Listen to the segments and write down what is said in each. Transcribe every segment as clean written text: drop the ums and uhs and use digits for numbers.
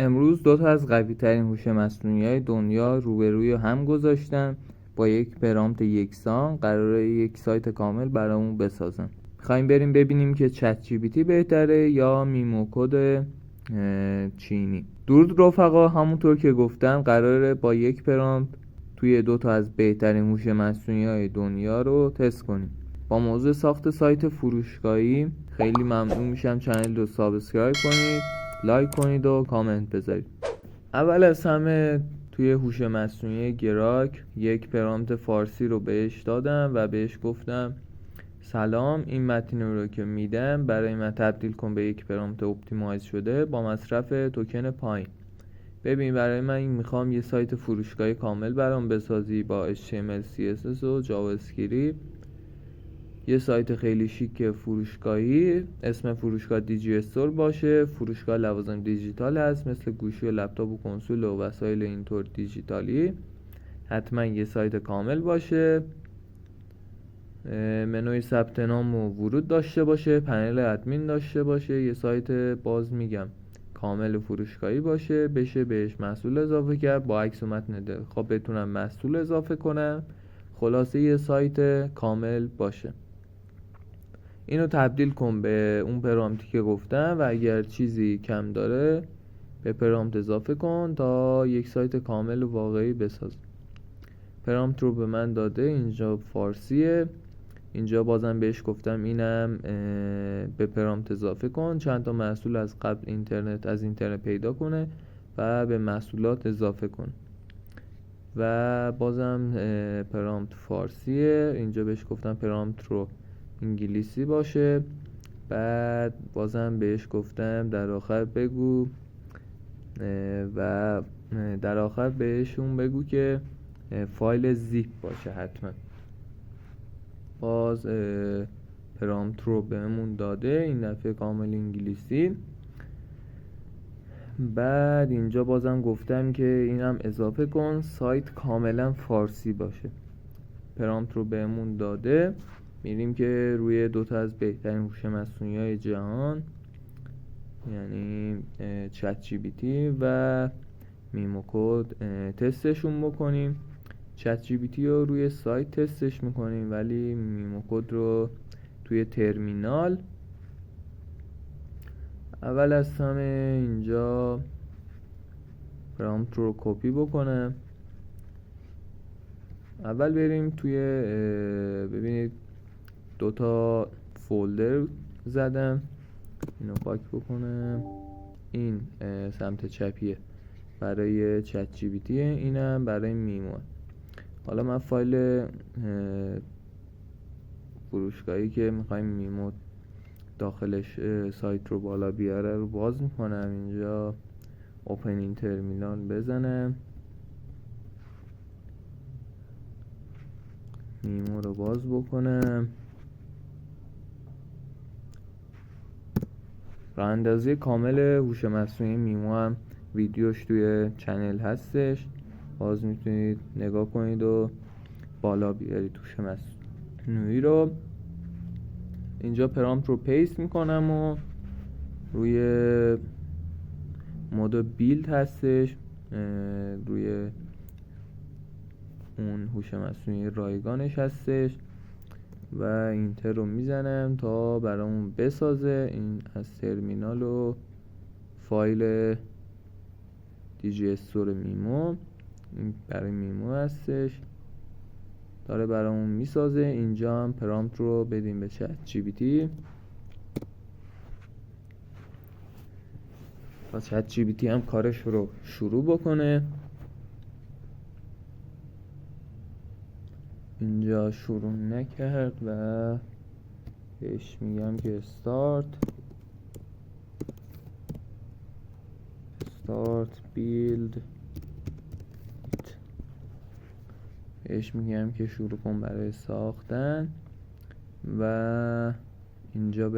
امروز دو تا از قوی ترین هوش مصنوعی دنیا روبروی هم گذاشتن با یک پرامپت یکسان قراره یک سایت کامل برامون بسازن. میخوایم بریم ببینیم که چت جی پی تی بهتره یا میمو کد چینی. درود رفقا، همونطور که گفتم قراره با یک پرامپت توی دو تا از بهترین هوش مصنوعی دنیا رو تست کنیم. با موضوع ساخت سایت فروشگاهی خیلی ممنون میشم چنل رو سابسکرایب کنید، لایک کنید و کامنت بذارید. اول از همه توی هوش مصنوعی گراک یک پرامپت فارسی رو بهش دادم و بهش گفتم سلام، این متن رو که میدم برای من تبدیل کن به یک پرامپت اپتیمایز شده با مصرف توکن پایین. ببین برای من این میخوام یه سایت فروشگاهی کامل برام بسازی با HTML CSS و جاوا اسکریپت، یه سایت خیلی شیک فروشگاهی، اسم فروشگاه دیجی استور باشه، فروشگاه لوازم دیجیتال هست مثل گوشی و لپتاپ و کنسول و وسایل اینطور دیجیتالی، حتما یه سایت کامل باشه، منوی ثبت نام و ورود داشته باشه، پنل ادمین داشته باشه، یه سایت باز میگم کامل فروشگاهی باشه، بشه بهش محصول اضافه کرد با عکس و متن خب بتونم محصول اضافه کنم، خلاصه یه سایت کامل باشه. اینو تبدیل کن به اون پرامپتی که گفتم و اگر چیزی کم داره به پرامپت اضافه کن تا یک سایت کامل واقعی بساز. پرامپت رو به من داده، اینجا فارسیه، اینجا بازم بهش گفتم اینم به پرامپت اضافه کن، چند تا محصول از قبل اینترنت پیدا کنه و به محصولات اضافه کن و بازم پرامپت فارسیه، اینجا بهش گفتم پرامپت رو انگلیسی باشه، بعد بازم بهش گفتم در آخر بگو و در آخر بهشون بگو که فایل زیپ باشه حتما. باز پرامپت رو بهمون داده، این دفعه کامل انگلیسی. بعد اینجا بازم گفتم که اینم اضافه کن سایت کاملا فارسی باشه. پرامپت رو بهمون داده، میریم که روی دوتا از بهترین هوش مصنوعی جهان یعنی چت جی پی تی و میمو کد تستشون بکنیم. چت جی پی تی رو روی سایت تستش میکنیم ولی میمو کد رو توی ترمینال. اول از همه اینجا پرامپت رو کپی بکنم. اول بریم توی ببینید دوتا فولدر زدم، اینو پاک بکنم. این سمت چپیه برای چت جی پی تی، اینم برای میمو. حالا من فایل فروشگاهی که میخوایم میمو داخلش سایت رو بالا بیاره رو باز میکنم، اینجا اوپنینگ ترمینال بزنم، میمو رو باز بکنم. راه اندازی کامل هوش مصنوعی میمو هم ویدیوش توی چنل هستش، باز میتونید نگاه کنید و بالا بیارید هوش مصنوعی رو. اینجا پرامپت رو پیست میکنم و روی مود بیلد هستش، روی اون هوش مصنوعی رایگانش هستش و اینتر رو میزنم تا برامون بسازه. این از ترمینال و فایل دیجی استور میمو، این برای میمو هستش، داره برامون میسازه. اینجا هم پرامپت رو بدیم به چت جی پی تی تا چت جی پی تی هم کارش رو شروع بکنه. اینجا شروع نکرد و بهش میگم که استارت بیلد، بهش میگم که شروع کن برای ساختن و اینجا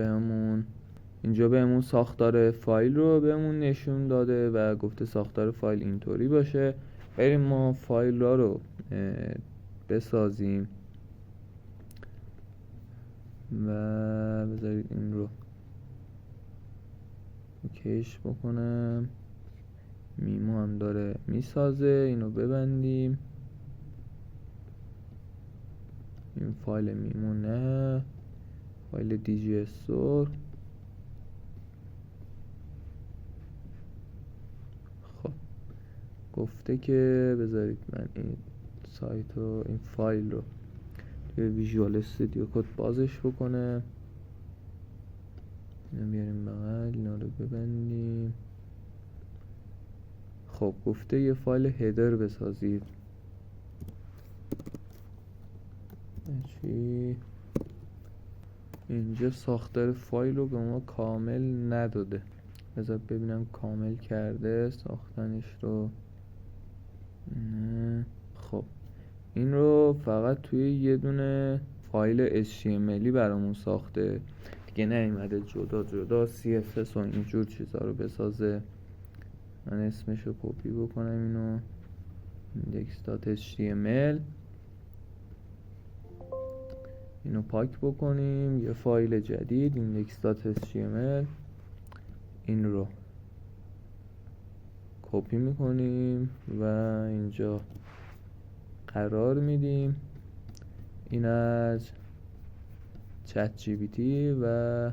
بهمون ساختار فایل رو بهمون نشون داده و گفته ساختار فایل اینطوری باشه. بریم ما فایل رو بسازیم و بذارید این رو اوکیش بکنم. الان داره میسازه. اینو ببندیم. این فایل میمونه، فایل دیجی استور. خب گفته که بذارید من این سایت رو، این فایل رو توی ویژوال استودیو کد بازش بکنه. اینو بیاریم بغل، اینا رو ببندیم. خب گفته یه فایل هدر بسازید. چی؟ اینجا ساختار فایل رو به ما کامل نداده. بذار ببینم کامل کرده ساختنش رو. خب این رو فقط توی یه دونه فایل HTML برامون ساخته دیگه، نیومده جدا CSS و اینجور چیزا رو بسازه. من اسمش رو کپی بکنم، اینو index.html، اینو پاک بکنیم، یه فایل جدید index.html، این رو کپی میکنیم و اینجا قرار میدیم. این از چت جی پی تی و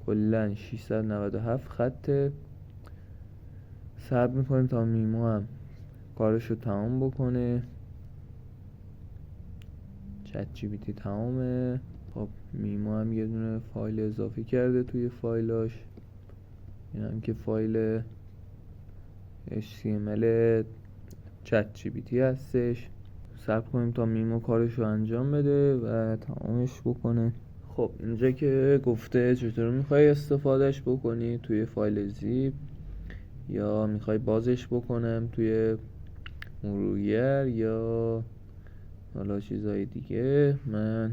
کلن 697 خطه. صبر میکنیم تا میمو هم کارش رو تمام بکنه. چت جی پی تی تمامه. خب میمو هم یه دونه فایل اضافه کرده توی فایلاش. این هم که فایل HTML چت جی پی تی هستش. صبر کنیم تا میمو کارش رو انجام بده و تمامش بکنه. خب اینجا که گفته چطور میخوای استفادهش بکنی، توی فایل زیپ یا میخوای بازش بکنم توی مرورگر یا حالا چیزای دیگه. من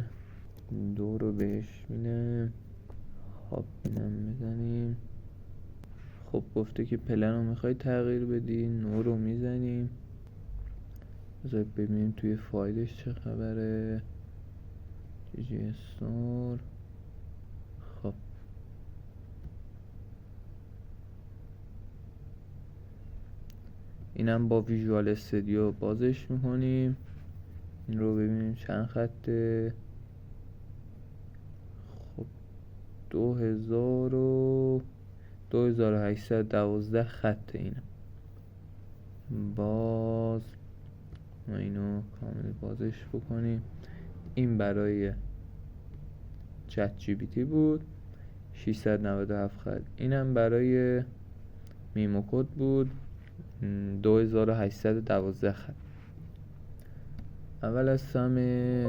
دو رو بهش میدم. خب اینم میزنیم. خب گفته که پلن رو میخوای تغییر بدی، نو رو میزنیم. بذار ببینیم توی فایلش چه خبره. دیجی استور. خب اینم با ویژوال استودیو بازش میکنیم. این رو ببینیم چند خطه. خب 2812 خطه. اینم باز ما اینو کامل بازش بکنیم. این برای چت جی پی تی بود 697 خط. اینم برای میمو کد بود 2812 خط. اول از همه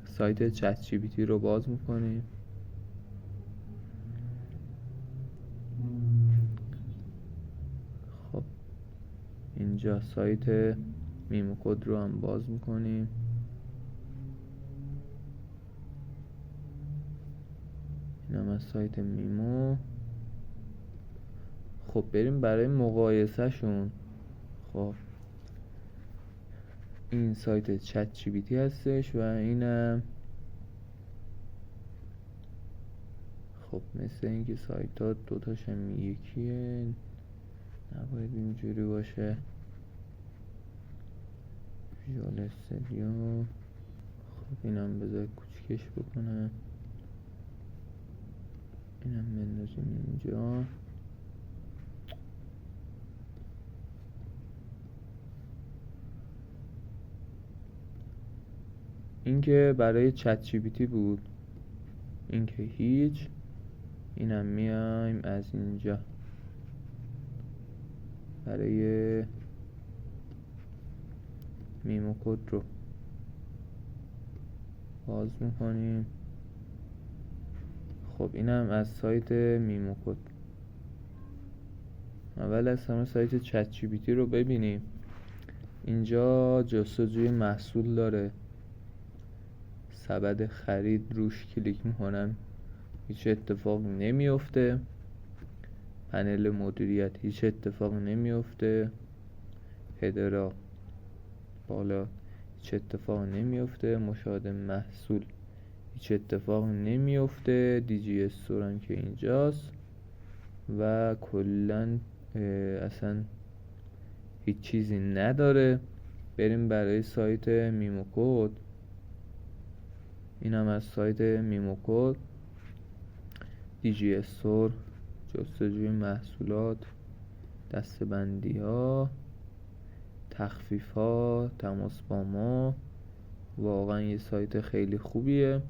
سایت چت جی پی تی رو باز میکنیم. خب اینجا سایت میمو کد رو هم باز میکنیم. این هم از سایت میمو. خب بریم برای مقایسه شون. خب این سایت چت جی پی تی هستش و اینم. خب مثل اینکه سایت ها دوتاش هم یکیه، نباید اینجوری باشه. ویژوال استودیو. خب اینم بذار کوچکش بکنم. اینم بندازیم اینجا. این که برای چت جی پی تی بود، این که هیچ. اینم میایم از اینجا برای میمو کد رو باز میکنیم. خب اینم از سایت میمو کد. اول از همه سایت چت جی پی تی رو ببینیم. اینجا جستجوی محصول داره. سبد خرید روش کلیک میکنم، هیچ اتفاق نمیفته. پنل مدیریت هیچ اتفاق نمیفته. هدرها بالا هیچ اتفاق نمیفته. مشاهده محصول هیچ اتفاق نمیفته. دیجی استور هم که اینجاست. و کلا اصلا هیچ چیزی نداره. بریم برای سایت میموکود. این هم از سایت میموکود. دیجی استور، جستجوی محصولات، دسته‌بندی ها، تخفیف ها، تماس با ما. واقعا یه سایت خیلی خوبیه.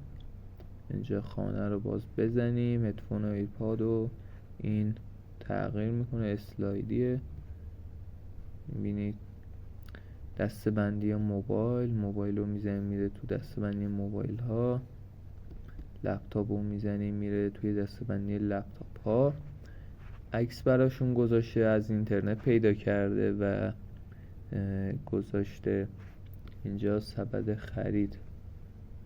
اینجا خانه رو باز بزنیم، هدفون و ایرپاد و این تغییر میکنه، اسلایدیه. میبینید دسته‌بندی موبایل رو میزنیم میره تو دسته‌بندی موبایل ها، لپتاپ رو میزنیم میره توی دسته‌بندی لپتاپ ها. عکس براشون گذاشته، از اینترنت پیدا کرده و گذاشته اینجا. سبد خرید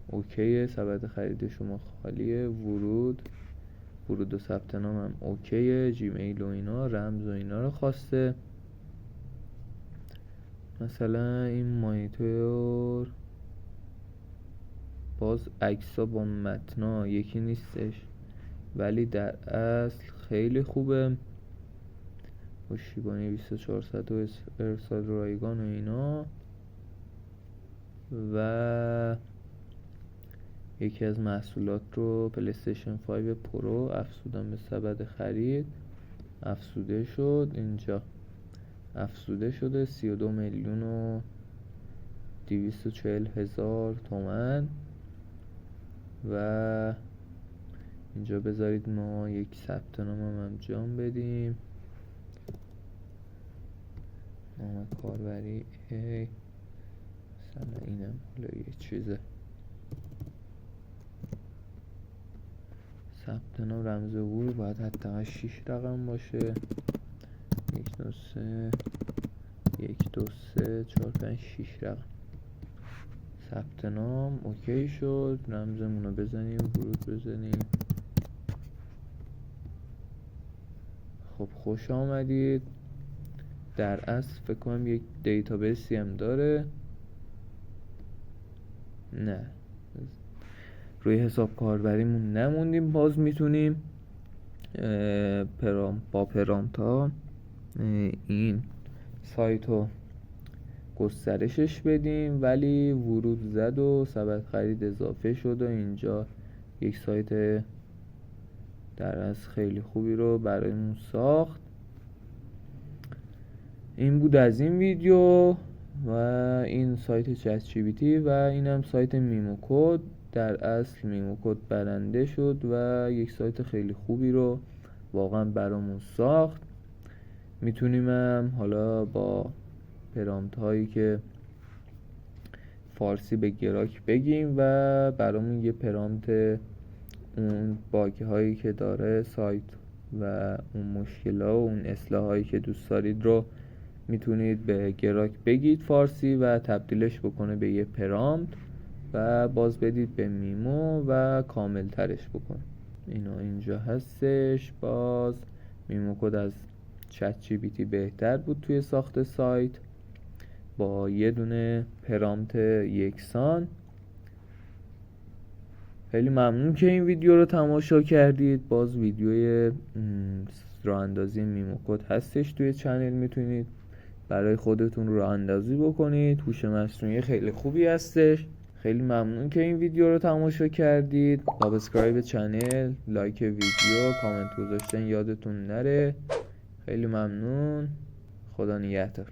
اوکیه، سبد خرید شما خالیه. ورود و ثبت نام هم اوکیه. جیمیل و اینا، رمز و اینا رو خواسته. مثلا این مانیتور، باز عکس‌ها با متنا یکی نیستش ولی در اصل خیلی خوبه. پشتیبانی 2400 و ارسال رایگان و اینا. و یکی از محصولات رو پلیستیشن 5 پرو افزودم به سبد خرید. افزوده شد، اینجا افزوده شده 32,240,000 تومان. و اینجا بذارید ما یک ثبت نام هم انجام بدیم. نام کاربری مثلا اینم حالا یه چیزه. ثبت نام رمز ورود باید حداقل 6 رقم باشه. 1 2 3 4 5 6 رقم. ثبت نام اوکی شد. رمزمون رو بزنیم، ورود بزنیم. خب خوش آمدید. در اصل فکر کنم یک دیتابیسی هم داره. نه، روی حساب کاربریمون نموندیم. باز میتونیم با پرامپتا این سایت رو گسترشش بدیم. ولی ورود زد و سبد خرید اضافه شد و اینجا یک سایت در اصل خیلی خوبی رو برایمون ساخت. این بود از این ویدیو و این سایت چت جی پی تی. و اینم سایت میموکود. در اصل میموکود برنده شد و یک سایت خیلی خوبی رو واقعا برامون ساخت. میتونیم هم حالا با پرامپت هایی که فارسی به گراک بگیم و برامون یه پرامپت اون باگ هایی که داره سایت و اون مشکل‌ها و اون اصلاح هایی که دوست دارید رو میتونید به گراک بگید فارسی و تبدیلش بکنه به یه پرامپت و باز بدید به میمو و کامل ترش بکنه. اینا اینجا هستش. باز میموکود از چت جی پی تی بهتر بود توی ساخت سایت با یه دونه پرامپت یکسان. خیلی ممنون که این ویدیو رو تماشا کردید. باز ویدیوی راه اندازی میموکود هستش توی چنل، میتونید برای خودتون راه اندازی بکنید. هوش مصنوعی خیلی خوبی هستش. خیلی ممنون که این ویدیو رو تماشا کردید. سابسکرایب چنل، لایک ویدیو، کامنت گذاشتن یادتون نره. خیلی ممنون. خدا نگهدار.